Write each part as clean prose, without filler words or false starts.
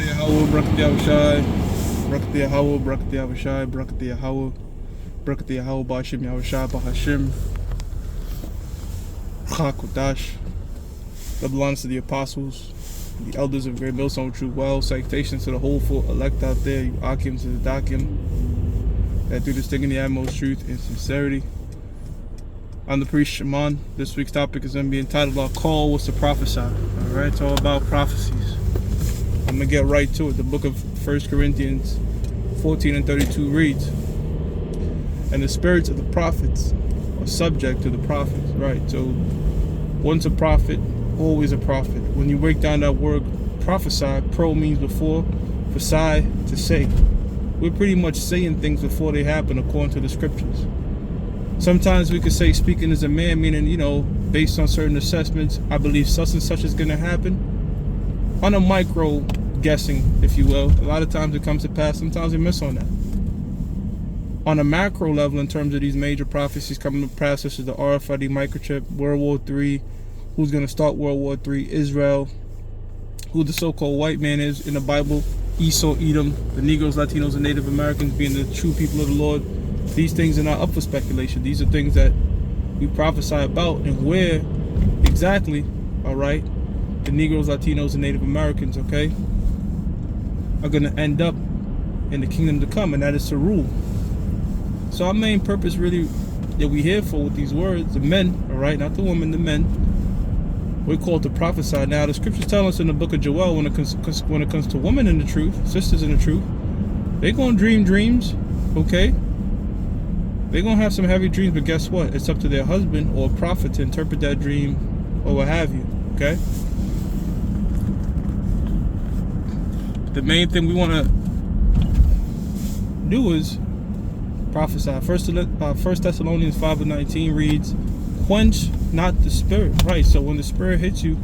Yahweh, Barak Yahushai, Barak Yahweh, Barak Yahushai, Barak Yahweh, Barak Yahweh, Bashim Yahushai, Bahashim, Chakodash. That belongs to the apostles, the elders of Great Millstone True Well. Salutations to the hopeful elect out there, you Akim to the Dakim, that do this thing in the utmost truth and sincerity. I'm the priest Shaman. This week's topic is going to be entitled "Our Call Was to Prophesy." Alright, it's all about prophecies. I'm going to get right to it. The book of 1 Corinthians 14 and 32 reads, "And the spirits of the prophets are subject to the prophets." Right, so once a prophet, always a prophet. When you break down that word prophesy, pro means before, phasi, to say. We're pretty much saying things before they happen according to the scriptures. Sometimes we could say speaking as a man, meaning, based on certain assessments, I believe such and such is going to happen. On a micro guessing, if you will. A lot of times it comes to pass. Sometimes we miss on that. On a macro level, in terms of these major prophecies coming to pass, such as the RFID microchip, World War III, who's going to start World War III, Israel, who the so-called white man is in the Bible, Esau, Edom, the Negroes, Latinos, and Native Americans being the true people of the Lord. These things are not up for speculation. These are things that we prophesy about, and where exactly, all right, the Negroes, Latinos, and Native Americans, okay, are going to end up in the kingdom to come, and that is to rule. So our main purpose really that we're here for with these words, the men, all right, not the women, the men, we're called to prophesy. Now, the scriptures tell us in the book of Joel, when it comes to women in the truth, sisters in the truth, they're going to dream dreams, okay? They're going to have some heavy dreams, but guess what? It's up to their husband or prophet to interpret that dream or what have you, okay? The main thing we want to do is prophesy. First Thessalonians 5:19 reads, "Quench not the spirit." Right, so when the spirit hits you,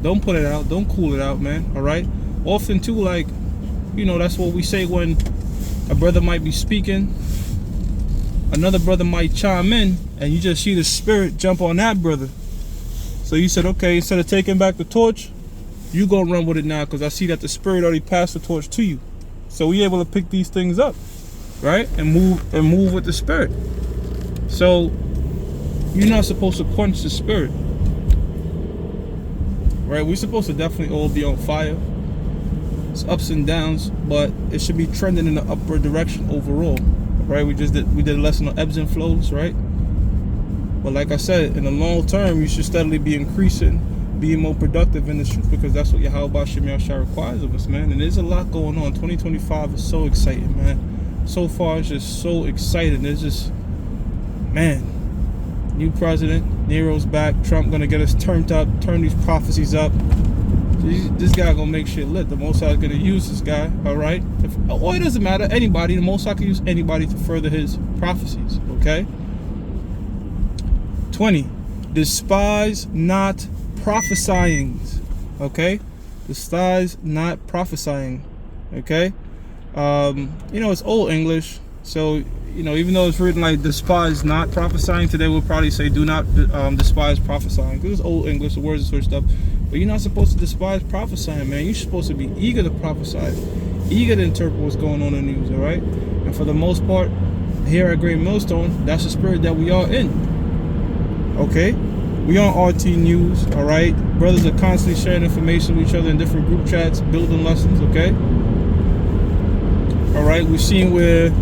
don't put it out. Don't cool it out, man, all right? Often, too, like, that's what we say when a brother might be speaking. Another brother might chime in, and you just see the spirit jump on that brother. So you said, okay, instead of taking back the torch, you gonna run with it now, because I see that the spirit already passed the torch to you. So we able to pick these things up, right, and move with the spirit. So you're not supposed to quench the spirit, right? We're supposed to definitely all be on fire. It's ups and downs, but it should be trending in the upward direction overall. Right, we did a lesson on ebbs and flows, right? But like I said, in the long term, you should steadily be increasing, being more productive in the truth, because that's what Yahweh Bashim Yahushai requires of us, man. And there's a lot going on. 2025 is so exciting, man. So far, it's just so exciting. It's just, man, new president, Nero's back, Trump gonna get us turned up, turn these prophecies up. This guy gonna make shit lit. The Most High is gonna use this guy, all right? Or it doesn't matter, anybody. The Most High can use anybody to further his prophecies, okay? 20. Despise not prophesying, okay? Despise not prophesying, okay? It's Old English, so, even though it's written like despise not prophesying, today we'll probably say do not despise prophesying, because it's Old English, the words are switched up. But you're not supposed to despise prophesying, man. You're supposed to be eager to prophesy, eager to interpret what's going on in the news, all right? And for the most part, here at Great Millstone, that's the spirit that we are in, okay? We on RT News, all right? Brothers are constantly sharing information with each other in different group chats, building lessons, okay? All right, we've seen where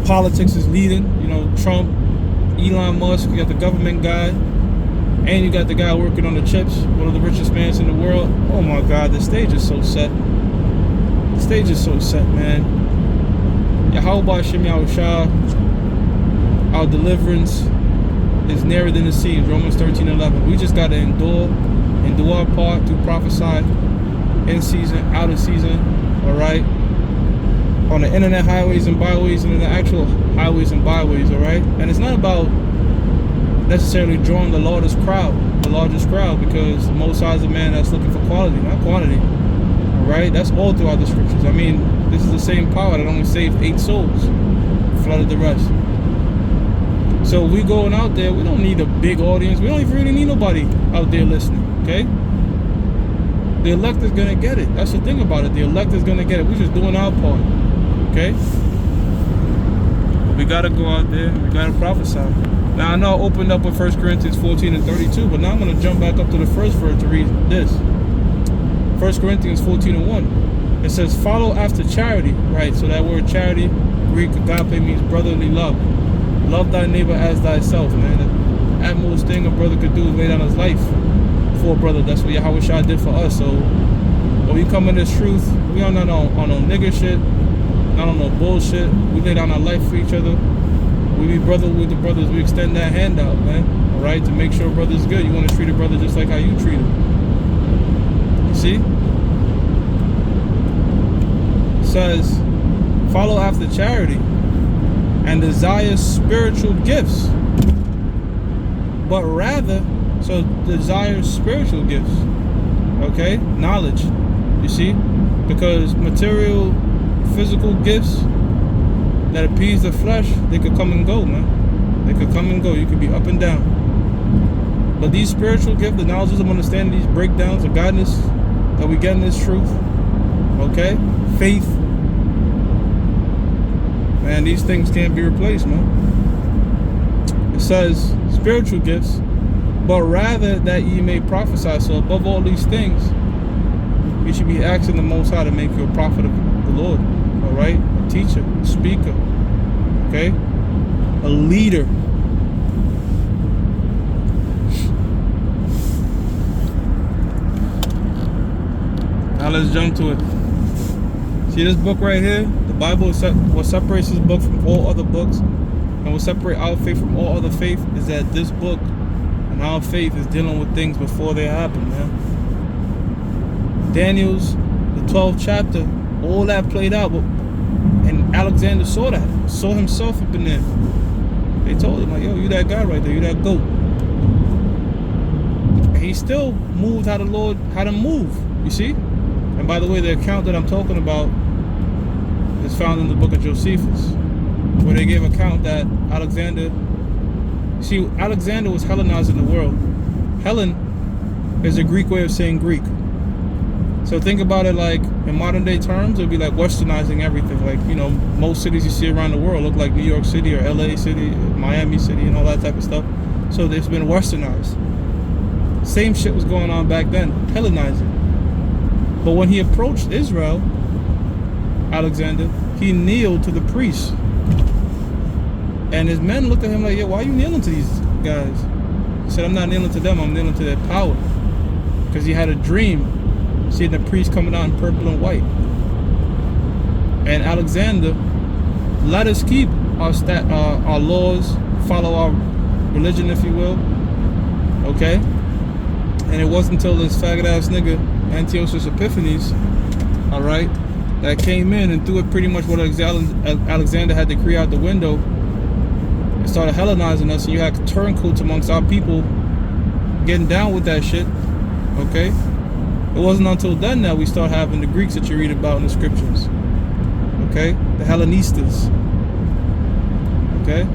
politics is leading, Trump, Elon Musk, you got the government guy, and you got the guy working on the chips, one of the richest men in the world. Oh my God, the stage is so set. The stage is so set, man. Yahweh Bashim Yahushai, our deliverance is nearer than it seems. Romans 13:11. We just got to endure and do our part to prophesy in season, out of season, all right? On the internet highways and byways, and in the actual highways and byways, all right? And it's not about necessarily drawing the largest crowd, because the Most High is a man that's looking for quality, not quantity. All right, that's all throughout the scriptures. I mean, this is the same power that only saved 8 souls, flooded the rest. So we going out there, we don't need a big audience. We don't even really need nobody out there listening, okay? The elect is going to get it. That's the thing about it. The elect is going to get it. We're just doing our part. Okay? We got to go out there. We got to prophesy. Now, I know I opened up with 1 Corinthians 14 and 32, but now I'm going to jump back up to the first verse to read this. 1 Corinthians 14 and 1. It says, follow after charity. Right? So that word charity, Greek agape, means brotherly love. Love thy neighbor as thyself, man. The utmost thing a brother could do is lay down his life for a brother. That's what Yahweh Shai did for us. So when we come in this truth, we are not on no nigger shit, not on no bullshit. We lay down our life for each other. We be brother with the brothers. We extend that hand out, man. All right, to make sure a brother's good. You want to treat a brother just like how you treat him. You see? It says, follow after charity and desire spiritual gifts, but rather, so desire spiritual gifts, okay, knowledge, you see, because material, physical gifts that appease the flesh, they could come and go, man. They could come and go. You could be up and down. But these spiritual gifts, the knowledge, wisdom, understanding, these breakdowns of godness that we get in this truth, okay, faith, man, these things can't be replaced, man. It says spiritual gifts, but rather that ye may prophesy. So above all these things, you should be asking the Most High to make you a prophet of the Lord, all right? A teacher, a speaker, okay? A leader. Now let's jump to it. See this book right here? The Bible is what separates this book from all other books, and what separates our faith from all other faith is that this book and our faith is dealing with things before they happen, man. Daniel's, the 12th chapter, all that played out, and Alexander saw that, saw himself up in there. They told him, like, yo, you that guy right there, you that goat. And he still moved how the Lord had to move, you see? And by the way, the account that I'm talking about is found in the book of Josephus, where they gave account that Alexander, see, Alexander was Hellenizing the world. Hellen is a Greek way of saying Greek. So think about it like, in modern day terms, it would be like westernizing everything. Like, you know, most cities you see around the world look like New York City or LA City, Miami City, and all that type of stuff. So it's been westernized. Same shit was going on back then, Hellenizing. But when he approached Israel, Alexander, he kneeled to the priests. And his men looked at him like, yeah, why are you kneeling to these guys? He said, I'm not kneeling to them, I'm kneeling to their power. Because he had a dream, seeing the priests coming out in purple and white. And Alexander let us keep our laws, follow our religion, if you will. Okay? And it wasn't until this faggot-ass nigga, Antiochus Epiphanes, all right, that came in and threw it pretty much what Alexander had to create out the window and started Hellenizing us, and you had turncoats amongst our people getting down with that shit, okay? It wasn't until then that we start having the Greeks that you read about in the scriptures, okay? The Hellenistas, okay?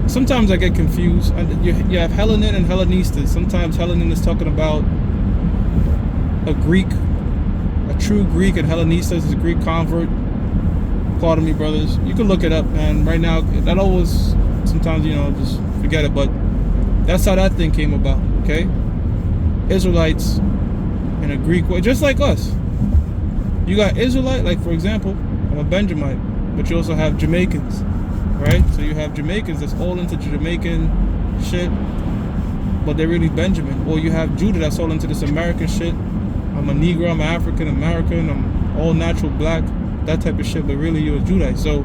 Sometimes I get confused. You have Hellenin and Hellenistas. Sometimes Hellenin is talking about a Greek, a true Greek, and Hellenistas is a Greek convert. Pardon me, brothers. You can look it up, man. Right now, that always, sometimes, you know, just forget it. But that's how that thing came about, okay? Israelites in a Greek way, just like us. You got Israelite, like for example, I'm a Benjamite, but you also have Jamaicans, right? So you have Jamaicans that's all into Jamaican shit, but they're really Benjamin. Or you have Judah that's all into this American shit. I'm a Negro, I'm an African American, I'm all natural black, that type of shit, but really you're a Judite. So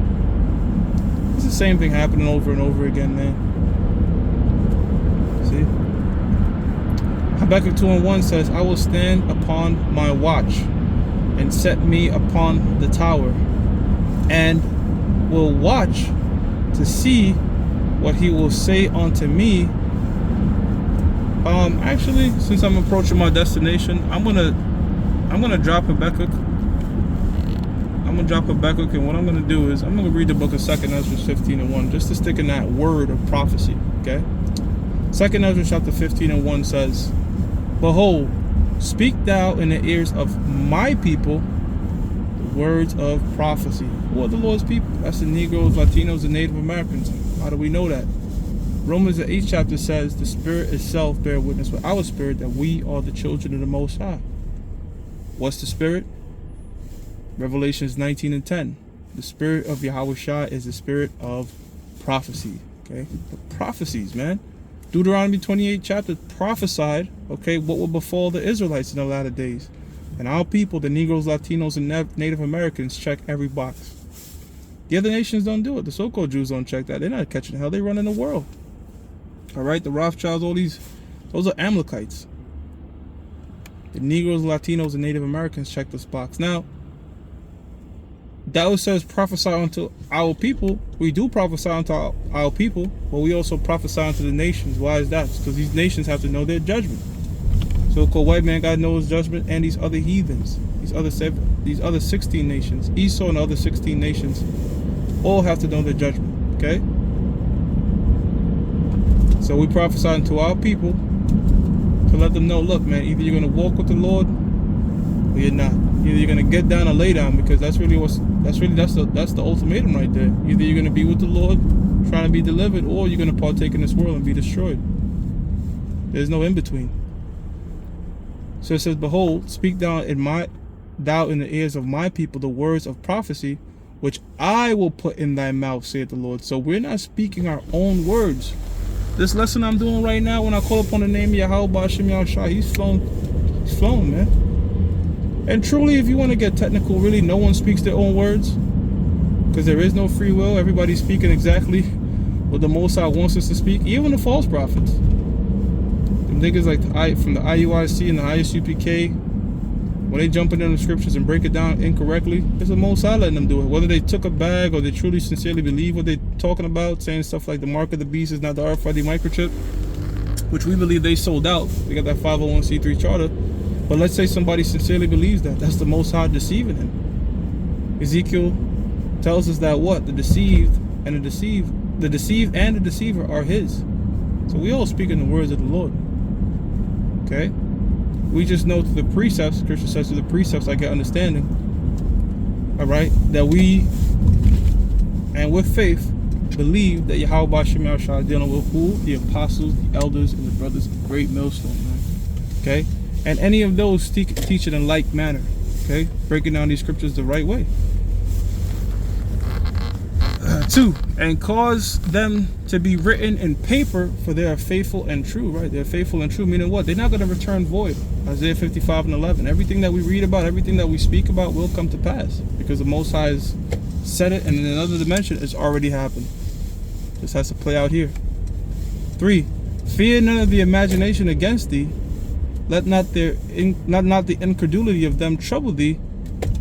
it's the same thing happening over and over again, man. See? Habakkuk 2:1 says, I will stand upon my watch and set me upon the tower, and will watch to see what he will say unto me. Actually, since I'm approaching my destination, I'm gonna drop Habakkuk. I'm gonna drop Habakkuk, and what I'm gonna do is I'm gonna read the book of 2nd Ezra 15:1, just to stick in that word of prophecy. Okay. 2nd Ezra chapter 15:1 says, Behold, Speak thou in the ears of my people the words of prophecy. Who are the Lord's people? That's the Negroes, Latinos, and Native Americans. How do we know that? Romans the 8th chapter says, the Spirit itself bear witness with our spirit that we are the children of the Most High. What's the Spirit? Revelations 19 and 10. The Spirit of Yahushua is the spirit of prophecy. Okay? The prophecies, man. Deuteronomy 28 chapter prophesied, okay, what will befall the Israelites in the latter days. And our people, the Negroes, Latinos, and Native Americans, check every box. The other nations don't do it. The so-called Jews don't check that. They're not catching hell. They run in the world. All right? The Rothschilds, all these, those are Amalekites. The Negroes, Latinos, and Native Americans check this box. Now, that says prophesy unto our people. We do prophesy unto our people, but we also prophesy unto the nations. Why is that? Because these nations have to know their judgment. So-called white man God knows judgment, and these other heathens, these other 16 nations, Esau and the other 16 nations, all have to know their judgment. Okay? So we prophesy unto our people to let them know, look, man, either you're going to walk with the Lord or you're not. Either you're going to get down or lay down, because that's the ultimatum right there. Either you're going to be with the Lord, trying to be delivered, or you're going to partake in this world and be destroyed. There's no in between. So it says, behold, speak thou in the ears of my people the words of prophecy, which I will put in thy mouth, saith the Lord. So we're not speaking our own words. This lesson I'm doing right now, when I call upon the name of Yahweh Ba'Shem Yahushua, he's flown, man. And truly, if you want to get technical, really, no one speaks their own words, because there is no free will. Everybody's speaking exactly what the Most High wants us to speak, even the false prophets. Them niggas like from the IUIC and the ISUPK, when they jump into the scriptures and break it down incorrectly, it's the Most High letting them do it. Whether they took a bag or they truly sincerely believe what they're talking about, saying stuff like the mark of the beast is not the RFID microchip, which we believe they sold out. They got that 501c3 charter. But let's say somebody sincerely believes that. That's the Most High deceiving him. Ezekiel tells us that what? The deceived and the deceiver are his. So we all speak in the words of the Lord. Okay? We just know through the precepts, Scripture says through the precepts I get understanding. Alright? That we, and with faith, believe that Yahweh Ba'Shem Yahushua is dealing with who? The apostles, the elders, and the brothers of Great Millstone, man. Okay? And any of those teach it in like manner. Okay? Breaking down these scriptures the right way. 2, and cause them to be written in paper, for they are faithful and true, right? They're faithful and true, meaning what? They're not going to return void. Isaiah 55 and 11. Everything that we read about, everything that we speak about will come to pass, because the Most High has said it, and in another dimension, it's already happened. This has to play out here. 3, fear none of the imagination against thee. Let not the incredulity of them trouble thee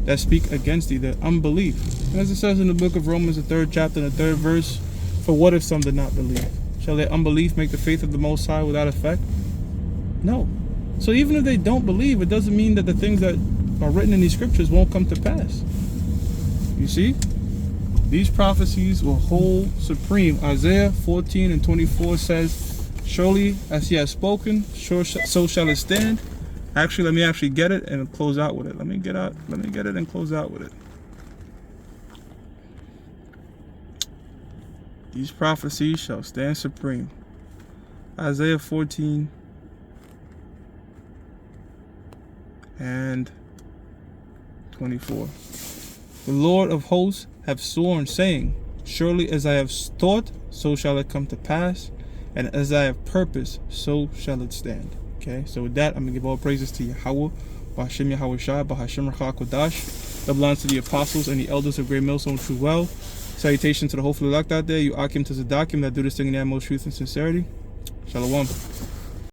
that speak against thee, their unbelief. And as it says in the book of Romans, the 3rd chapter and the 3rd verse, for what if some did not believe? Shall their unbelief make the faith of the Most High without effect? No. So even if they don't believe, it doesn't mean that the things that are written in these scriptures won't come to pass. You see? These prophecies will hold supreme. Isaiah 14 and 24 says, surely as he has spoken, so shall it stand. Actually, let me actually get it and close out with it. Let me get it and close out with it. These prophecies shall stand supreme. Isaiah 14 and 24. The Lord of hosts have sworn, saying, surely as I have thought, so shall it come to pass, and as I have purposed, so shall it stand. Okay, so with that, I'm going to give all praises to Yahweh, Ba'Shem Yahushua, Ba'Hashem Rachah Kodash. That belongs to the apostles and the elders of Great Millstone True Well. Salutation to the hopefully elect out there, you Akim to Zadakim that do this thing in the utmost truth and sincerity. Shalom.